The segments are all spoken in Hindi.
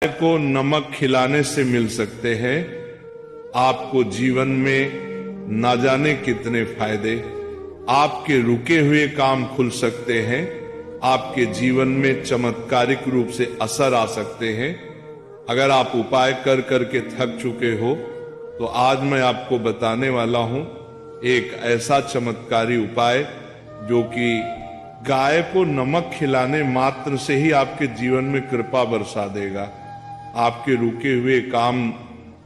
को नमक खिलाने से मिल सकते हैं। आपको जीवन में ना जाने कितने फायदे, आपके रुके हुए काम खुल सकते हैं, आपके जीवन में चमत्कारिक रूप से असर आ सकते हैं। अगर आप उपाय कर करके थक चुके हो तो आज मैं आपको बताने वाला हूं एक ऐसा चमत्कारी उपाय जो कि गाय को नमक खिलाने मात्र से ही आपके जीवन में कृपा बरसा देगा। आपके रुके हुए काम,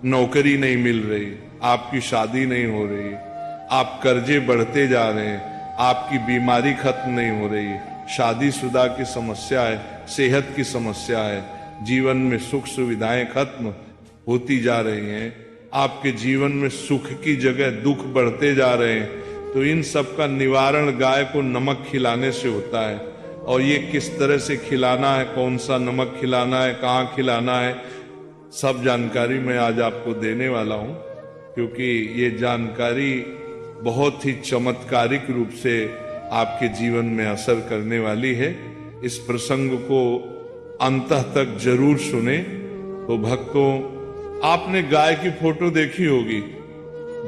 नौकरी नहीं मिल रही, आपकी शादी नहीं हो रही, आप कर्जे बढ़ते जा रहे हैं, आपकी बीमारी खत्म नहीं हो रही, शादीशुदा की समस्या है, सेहत की समस्या है, जीवन में सुख सुविधाएं खत्म होती जा रही हैं, आपके जीवन में सुख की जगह दुख बढ़ते जा रहे हैं, तो इन सब का निवारण गाय को नमक खिलाने से होता है। और ये किस तरह से खिलाना है, कौन सा नमक खिलाना है, कहाँ खिलाना है, सब जानकारी मैं आज आपको देने वाला हूँ, क्योंकि ये जानकारी बहुत ही चमत्कारिक रूप से आपके जीवन में असर करने वाली है। इस प्रसंग को अंतः तक जरूर सुने। तो भक्तों, आपने गाय की फोटो देखी होगी।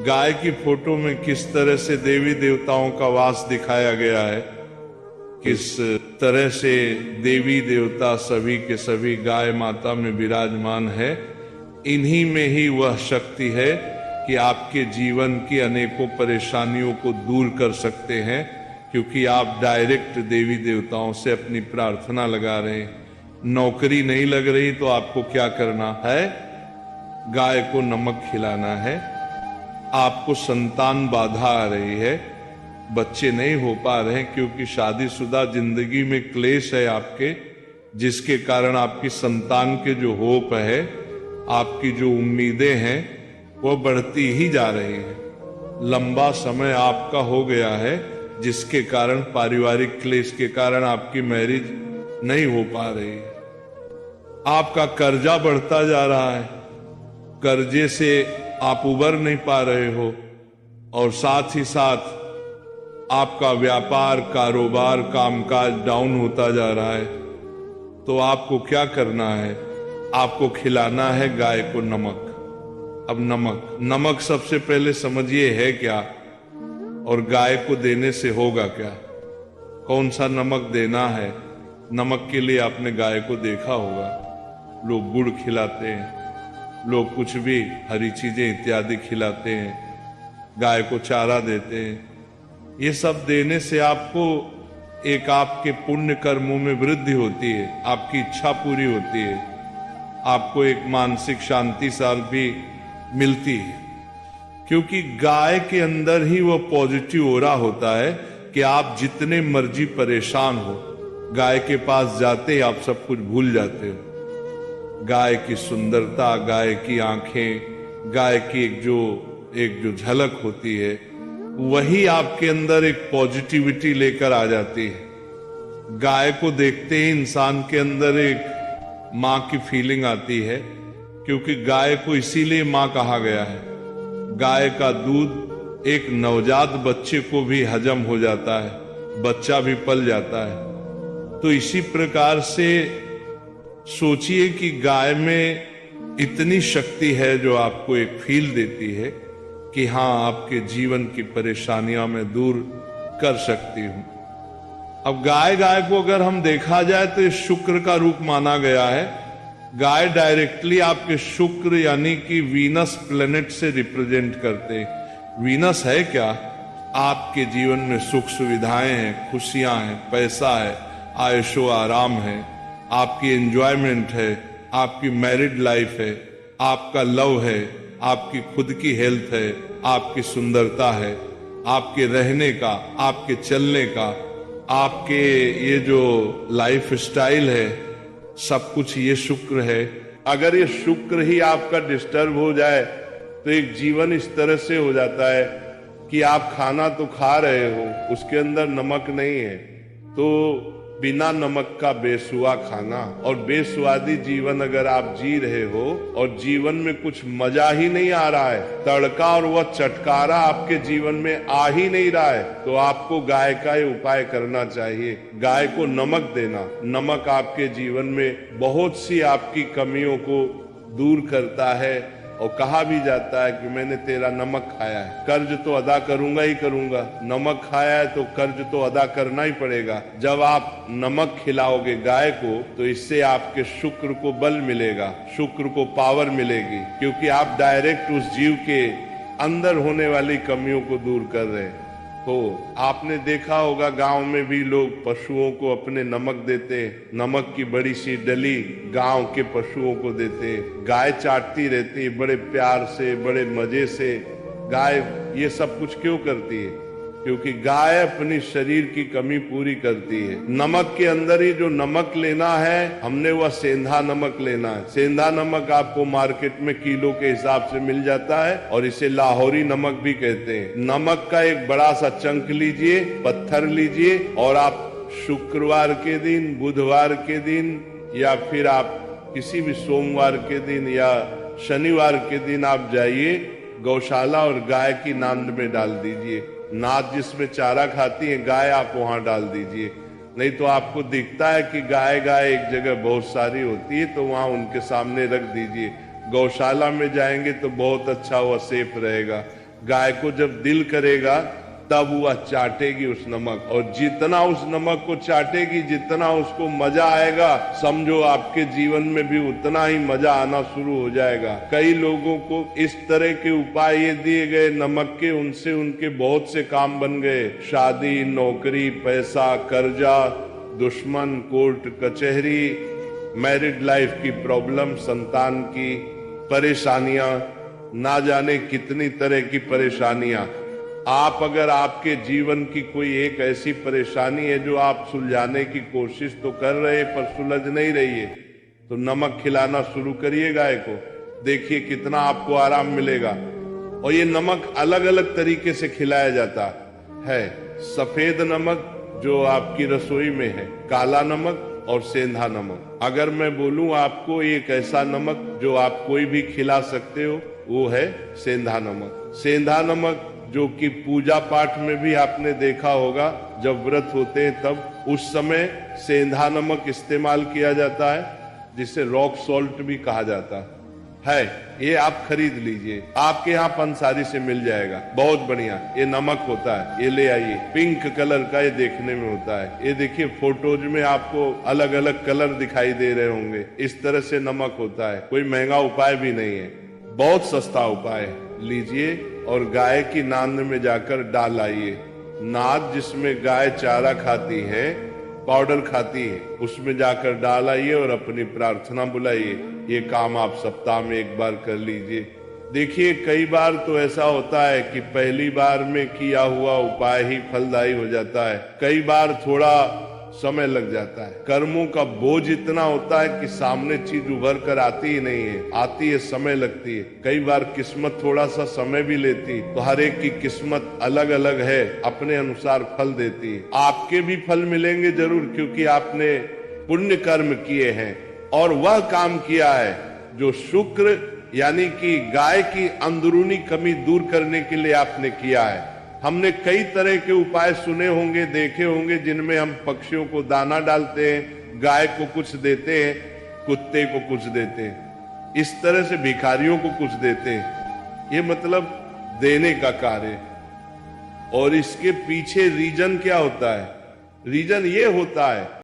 गाय की फोटो में किस तरह से देवी देवताओं का वास दिखाया गया है, किस तरह से देवी देवता सभी के सभी गाय माता में विराजमान है। इन्हीं में ही वह शक्ति है कि आपके जीवन की अनेकों परेशानियों को दूर कर सकते हैं, क्योंकि आप डायरेक्ट देवी देवताओं से अपनी प्रार्थना लगा रहे हैं। नौकरी नहीं लग रही तो आपको क्या करना है? गाय को नमक खिलाना है। आपको संतान बाधा आ रही है, बच्चे नहीं हो पा रहे हैं क्योंकि शादीशुदा जिंदगी में क्लेश है आपके, जिसके कारण आपकी संतान के जो होप है, आपकी जो उम्मीदें हैं, वो बढ़ती ही जा रही हैं। लंबा समय आपका हो गया है, जिसके कारण पारिवारिक क्लेश के कारण आपकी मैरिज नहीं हो पा रही है। आपका कर्जा बढ़ता जा रहा है, कर्जे से आप उबर नहीं पा रहे हो, और साथ ही साथ आपका व्यापार, कारोबार, कामकाज डाउन होता जा रहा है। तो आपको क्या करना है? आपको खिलाना है गाय को नमक। अब नमक सबसे पहले समझिए है क्या, और गाय को देने से होगा क्या। कौन सा नमक देना है? नमक के लिए आपने गाय को देखा होगा, लोग गुड़ खिलाते हैं, लोग कुछ भी हरी चीजें इत्यादि खिलाते हैं, गाय को चारा देते हैं। ये सब देने से आपको एक आपके पुण्य कर्मों में वृद्धि होती है, आपकी इच्छा पूरी होती है, आपको एक मानसिक शांति साल भी मिलती है, क्योंकि गाय के अंदर ही वो पॉजिटिव ओरा होता है कि आप जितने मर्जी परेशान हो, गाय के पास जाते ही आप सब कुछ भूल जाते हो। गाय की सुंदरता, गाय की आंखें, गाय की एक जो झलक होती है, वही आपके अंदर एक पॉजिटिविटी लेकर आ जाती है। गाय को देखते ही इंसान के अंदर एक माँ की फीलिंग आती है, क्योंकि गाय को इसीलिए माँ कहा गया है। गाय का दूध एक नवजात बच्चे को भी हजम हो जाता है, बच्चा भी पल जाता है। तो इसी प्रकार से सोचिए कि गाय में इतनी शक्ति है जो आपको एक फील देती है कि हाँ, आपके जीवन की परेशानियां मैं दूर कर सकती हूं। अब गाय को अगर हम देखा जाए तो शुक्र का रूप माना गया है। गाय डायरेक्टली आपके शुक्र यानी कि वीनस प्लेनेट से रिप्रेजेंट करते हैं। वीनस है क्या? आपके जीवन में सुख सुविधाएं हैं, खुशियां हैं, पैसा है, आयशो आराम है, आपकी एंजॉयमेंट है, आपकी मैरिड लाइफ है, आपका लव है, आपकी खुद की हेल्थ है, आपकी सुंदरता है, आपके रहने का, आपके चलने का, आपके ये जो लाइफ स्टाइल है, सब कुछ ये शुक्र है। अगर ये शुक्र ही आपका डिस्टर्ब हो जाए तो एक जीवन इस तरह से हो जाता है कि आप खाना तो खा रहे हो, उसके अंदर नमक नहीं है, तो बिना नमक का बेसुआ खाना। और बेस्वादी जीवन अगर आप जी रहे हो और जीवन में कुछ मजा ही नहीं आ रहा है, तड़का और वह चटकारा आपके जीवन में आ ही नहीं रहा है, तो आपको गाय का ये उपाय करना चाहिए। गाय को नमक देना। नमक आपके जीवन में बहुत सी आपकी कमियों को दूर करता है। और कहा भी जाता है कि मैंने तेरा नमक खाया है, कर्ज तो अदा करूंगा ही करूंगा। नमक खाया है तो कर्ज तो अदा करना ही पड़ेगा। जब आप नमक खिलाओगे गाय को तो इससे आपके शुक्र को बल मिलेगा, शुक्र को पावर मिलेगी, क्योंकि आप डायरेक्ट उस जीव के अंदर होने वाली कमियों को दूर कर रहे हैं। तो आपने देखा होगा गांव में भी लोग पशुओं को अपने नमक देते, नमक की बड़ी सी डली गांव के पशुओं को देते। गाय चाटती रहती है बड़े प्यार से, बड़े मजे से। गाय ये सब कुछ क्यों करती है? क्योंकि गाय अपनी शरीर की कमी पूरी करती है। नमक के अंदर ही जो नमक लेना है हमने, वह सेंधा नमक लेना है। सेंधा नमक आपको मार्केट में किलो के हिसाब से मिल जाता है और इसे लाहौरी नमक भी कहते हैं। नमक का एक बड़ा सा चंक लीजिए, पत्थर लीजिए, और आप शुक्रवार के दिन, बुधवार के दिन, या फिर आप किसी भी सोमवार के दिन या शनिवार के दिन आप जाइए गौशाला और गाय की नांद में डाल दीजिए। नाद जिसमें चारा खाती है गाय, आप वहां डाल दीजिए। नहीं तो आपको दिखता है कि गाय गाय एक जगह बहुत सारी होती है, तो वहां उनके सामने रख दीजिए। गौशाला में जाएंगे तो बहुत अच्छा वह सेफ रहेगा। गाय को जब दिल करेगा तब वह चाटेगी उस नमक, और जितना उस नमक को चाटेगी, जितना उसको मजा आएगा, समझो आपके जीवन में भी उतना ही मजा आना शुरू हो जाएगा। कई लोगों को इस तरह के उपाय ये दिए गए नमक के, उनसे उनके बहुत से काम बन गए। शादी, नौकरी, पैसा, कर्जा, दुश्मन, कोर्ट कचहरी, मैरिड लाइफ की प्रॉब्लम, संतान की परेशानियां, ना जाने कितनी तरह की परेशानियां। आप अगर आपके जीवन की कोई एक ऐसी परेशानी है जो आप सुलझाने की कोशिश तो कर रहे पर सुलझ नहीं रही है, तो नमक खिलाना शुरू करिए गाय को। देखिए कितना आपको आराम मिलेगा। और ये नमक अलग अलग तरीके से खिलाया जाता है। सफेद नमक जो आपकी रसोई में है, काला नमक और सेंधा नमक। अगर मैं बोलूं आपको एक ऐसा नमक जो आप कोई भी खिला सकते हो, वो है सेंधा नमक। सेंधा नमक जो कि पूजा पाठ में भी आपने देखा होगा, जब व्रत होते हैं तब उस समय सेंधा नमक इस्तेमाल किया जाता है, जिसे रॉक सॉल्ट भी कहा जाता है। ये आप खरीद लीजिए, आपके यहाँ पंसारी से मिल जाएगा, बहुत बढ़िया ये नमक होता है। ये ले आइए, पिंक कलर का ये देखने में होता है। ये देखिए फोटोज में आपको अलग अलग कलर दिखाई दे रहे होंगे, इस तरह से नमक होता है। कोई महंगा उपाय भी नहीं है, बहुत सस्ता उपाय है। लीजिए और गाय की नांद में जाकर डाल आइए। नाद जिसमें गाय चारा खाती है, पाउडर खाती है, उसमें जाकर डाल आइए और अपनी प्रार्थना बुलाइए। ये काम आप सप्ताह में एक बार कर लीजिए। देखिए कई बार तो ऐसा होता है कि पहली बार में किया हुआ उपाय ही फलदायी हो जाता है, कई बार थोड़ा समय लग जाता है। कर्मों का बोझ इतना होता है कि सामने चीज उभर कर आती ही नहीं है, आती है समय लगती है। कई बार किस्मत थोड़ा सा समय भी लेती, तो हर एक की किस्मत अलग अलग है, अपने अनुसार फल देती है। आपके भी फल मिलेंगे जरूर, क्योंकि आपने पुण्य कर्म किए हैं और वह काम किया है जो शुक्र यानी कि गाय की अंदरूनी कमी दूर करने के लिए आपने किया है। हमने कई तरह के उपाय सुने होंगे, देखे होंगे, जिनमें हम पक्षियों को दाना डालते हैं, गाय को कुछ देते हैं, कुत्ते को कुछ देते हैं, इस तरह से भिखारियों को कुछ देते हैं। ये मतलब देने का कार्य। और इसके पीछे रीजन क्या होता है? रीजन ये होता है